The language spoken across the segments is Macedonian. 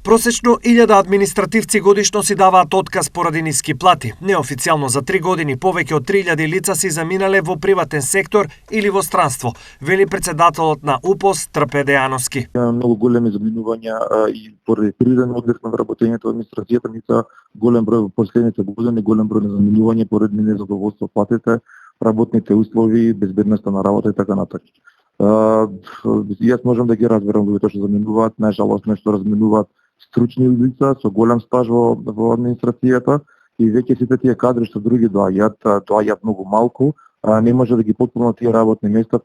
Prosечно 1000 административци годишно си даваат отказ поради ниски плати. Неофицијално за 3 години повеќе од 3000 лица си заминале во приватен сектор или во странство, вели председателот на УПОС Трпе Дејановски. Многу големи заминувања и поради природен одлив на вработењето администрацијата, ница голем број во последните години, голем број на заминување поради незадоволство од платите, работните услови, безбедноста на работа и така натаму. Јас можам да ги разберам луѓето што заминуваат, најжалосно што разминуваат стручни лица со голем стаж во администрацијата и веќе сите тие кадри што други доаѓаат многу малку, не може да ги потполнат тие работни места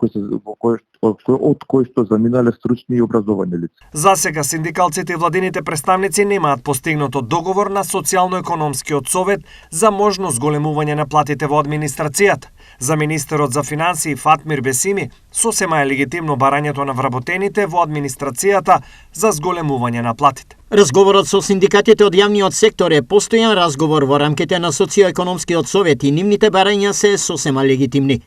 од кои што заминале стручни и образовани лица. За сега синдикалците и владините представници немаат постигнато договор на Социјално-економскиот совет за можно зголемување на платите во администрацијата. За министерот за финансии Фатмир Бесими, сосема е легитимно барањето на вработените во администрацијата за зголемување на платите. Разговорот со синдикатите од јавниот сектор е постојан разговор во рамките на Социјално-економскиот совет и нивните барања се сосема легитимни.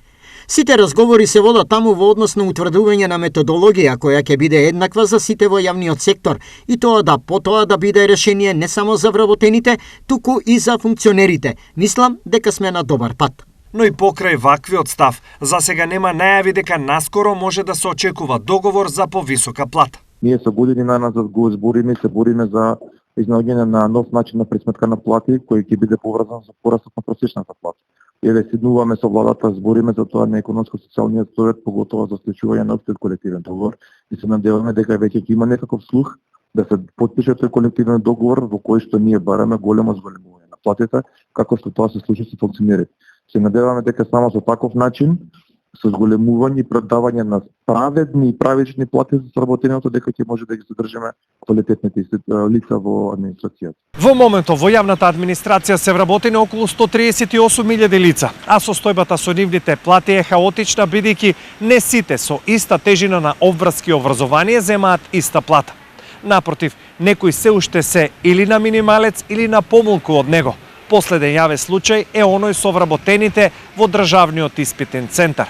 Сите разговори се водат таму во однос на утврдување на методологија која ќе биде еднаква за сите во јавниот сектор и тоа да биде решение не само за вработените, туку и за функционерите. Мислам дека сме на добар пат. Но и покрај ваквиот став, за сега нема најави дека наскоро може да се очекува договор за повисока плата. Ние со години најназад го се бориме за изнаоѓање на нов начин на пресметка на плати кој ќе биде поврзан со порастот на просечната плата. Еве седнуваме со владата, збориме за тоа на економско-социјалниот совет, поготоа за склучување на општиот колективен договор и се надеваме дека веќе ќе има некаков слух да се потпише тој колективен договор во кој што ние бараме големо зголемување на платите, како што тоа се случи со функционерите. Се надеваме дека само со таков начин, со зголемување и предавање на праведни и правични плати за сработеното, дека ќе може да ги содржиме квалитетните лица во администрацијата. Во моментов во јавната администрација се вработени околу 138.000 лица, а состојбата со нивните плати е хаотична бидејќи не сите со иста тежина на обврски и образование земаат иста плата. Напротив, некои се уште се или на минималец или на помалку од него. Последен јавен случај е оној со вработените во државниот испитен центар.